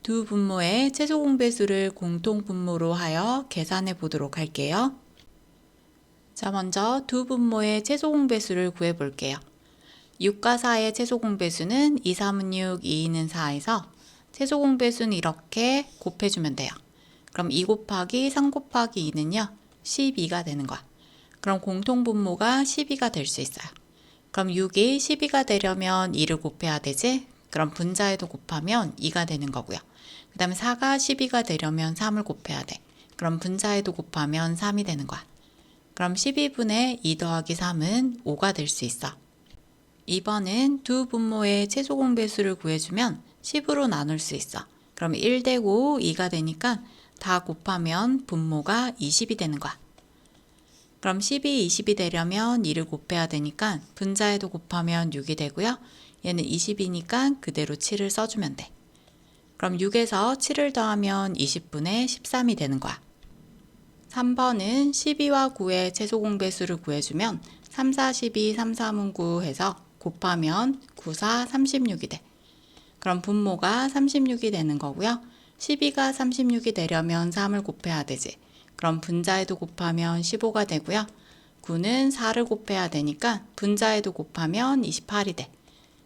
두 분모의 최소 공배수를 공통 분모로 하여 계산해 보도록 할게요. 자, 먼저 두 분모의 최소 공배수를 구해 볼게요. 6과 4의 최소 공배수는 2, 3은 6, 2, 2는 4에서 최소 공배수는 이렇게 곱해주면 돼요. 그럼 2 곱하기 3 곱하기 2는요, 12가 되는 거야. 그럼 공통 분모가 12가 될 수 있어요. 그럼 6이 12가 되려면 2를 곱해야 되지? 그럼 분자에도 곱하면 2가 되는 거고요. 그 다음에 4가 12가 되려면 3을 곱해야 돼. 그럼 분자에도 곱하면 3이 되는 거야. 그럼 12분의 2 더하기 3은 5가 될 수 있어. 2번은 두 분모의 최소 공배수를 구해주면 10으로 나눌 수 있어. 그럼 1 되고 2가 되니까 다 곱하면 분모가 20이 되는 거야. 그럼 10이 20이 되려면 2를 곱해야 되니까 분자에도 곱하면 6이 되고요. 얘는 20이니까 그대로 7을 써주면 돼. 그럼 6에서 7을 더하면 20분의 13이 되는 거야. 3번은 12와 9의 최소 공배수를 구해주면 3, 4, 12, 3, 3은 9 해서 곱하면 9, 4, 36이 돼. 그럼 분모가 36이 되는 거고요. 12가 36이 되려면 3을 곱해야 되지. 그럼 분자에도 곱하면 15가 되고요. 9는 4를 곱해야 되니까 분자에도 곱하면 28이 돼.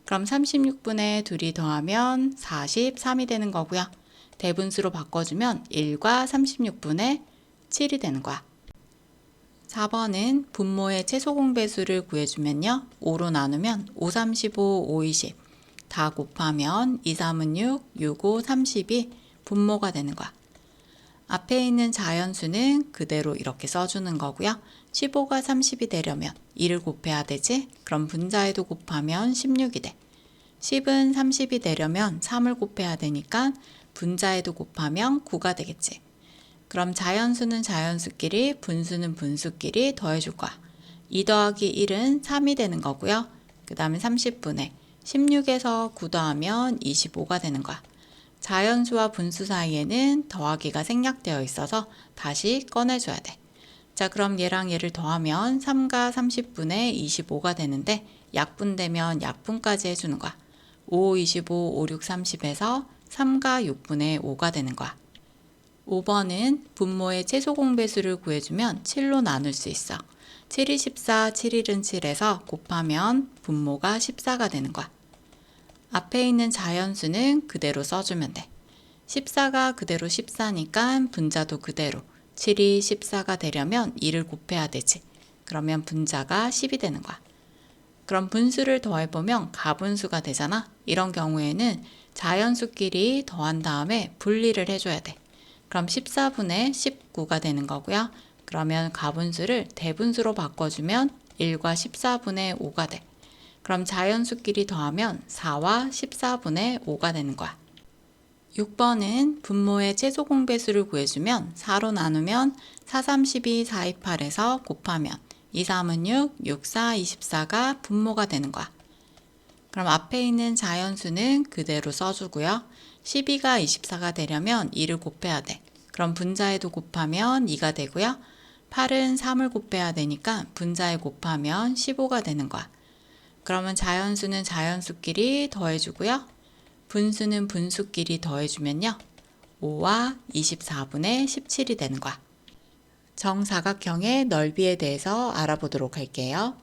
그럼 36분의 2이 더하면 43이 되는 거고요. 대분수로 바꿔주면 1과 36분의 7이 되는 거야. 4번은 분모의 최소 공배수를 구해주면요. 5로 나누면 5, 35, 5, 20. 다 곱하면 2, 3은 6, 6, 5, 30이 분모가 되는 거야. 앞에 있는 자연수는 그대로 이렇게 써주는 거고요. 15가 30이 되려면 2를 곱해야 되지? 그럼 분자에도 곱하면 16이 돼. 10은 30이 되려면 3을 곱해야 되니까 분자에도 곱하면 9가 되겠지. 그럼 자연수는 자연수끼리, 분수는 분수끼리 더해줄 거야. 2 더하기 1은 3이 되는 거고요. 그 다음에 30분의 16에서 9 더하면 25가 되는 거야. 자연수와 분수 사이에는 더하기가 생략되어 있어서 다시 꺼내줘야 돼. 자, 그럼 얘랑 얘를 더하면 3가 30분의 25가 되는데 약분되면 약분까지 해주는 거야. 5, 25, 5, 6, 30에서 3가 6분의 5가 되는 거야. 5번은 분모의 최소 공배수를 구해주면 7로 나눌 수 있어. 7이 14, 7일은 7에서 곱하면 분모가 14가 되는 거야. 앞에 있는 자연수는 그대로 써주면 돼. 14가 그대로 14니까 분자도 그대로 7이 14가 되려면 2를 곱해야 되지. 그러면 분자가 10이 되는 거야. 그럼 분수를 더해보면 가분수가 되잖아. 이런 경우에는 자연수끼리 더한 다음에 분리를 해줘야 돼. 그럼 14분의 19가 되는 거고요. 그러면 가분수를 대분수로 바꿔주면 1과 14분의 5가 돼. 그럼 자연수끼리 더하면 4와 14분의 5가 되는 거야. 6번은 분모의 최소 공배수를 구해주면 4로 나누면 4, 3, 12, 4, 2, 8에서 곱하면 2, 3은 6, 6, 4, 24가 분모가 되는 거야. 그럼 앞에 있는 자연수는 그대로 써주고요. 12가 24가 되려면 2를 곱해야 돼. 그럼 분자에도 곱하면 2가 되고요. 8은 3을 곱해야 되니까 분자에 곱하면 15가 되는 거야. 그러면 자연수는 자연수끼리 더해주고요. 분수는 분수끼리 더해주면요. 5와 24분의 17이 되는 거야. 정사각형의 넓이에 대해서 알아보도록 할게요.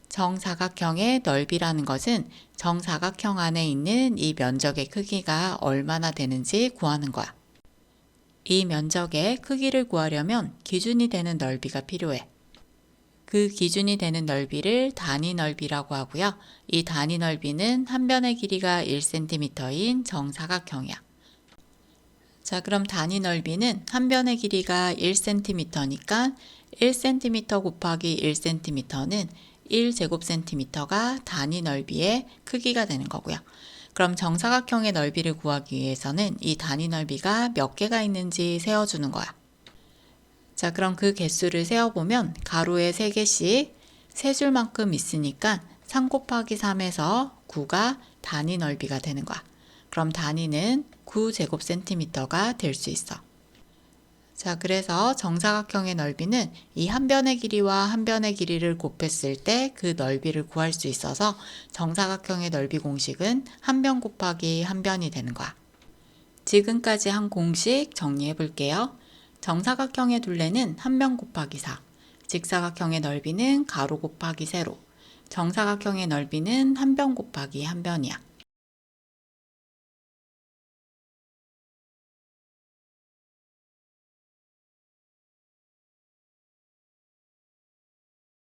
정사각형의 넓이라는 것은 정사각형 안에 있는 이 면적의 크기가 얼마나 되는지 구하는 거야. 이 면적의 크기를 구하려면 기준이 되는 넓이가 필요해. 그 기준이 되는 넓이를 단위 넓이라고 하고요. 이 단위 넓이는 한 변의 길이가 1cm인 정사각형이야. 자, 그럼 단위 넓이는 한 변의 길이가 1cm니까 1cm 곱하기 1cm는 1제곱cm가 단위 넓이의 크기가 되는 거고요. 그럼 정사각형의 넓이를 구하기 위해서는 이 단위 넓이가 몇 개가 있는지 세어주는 거야. 자, 그럼 그 개수를 세어보면 가로에 3개씩 3줄만큼 있으니까 3 곱하기 3에서 9가 단위 넓이가 되는 거야. 그럼 단위는 9제곱cm가 될 수 있어. 자, 그래서 정사각형의 넓이는 이 한 변의 길이와 한 변의 길이를 곱했을 때 그 넓이를 구할 수 있어서 정사각형의 넓이 공식은 한 변 곱하기 한 변이 되는 거야. 지금까지 한 공식 정리해 볼게요. 정사각형의 둘레는 한 변 곱하기 4, 직사각형의 넓이는 가로 곱하기 세로, 정사각형의 넓이는 한 변 곱하기 한 변이야.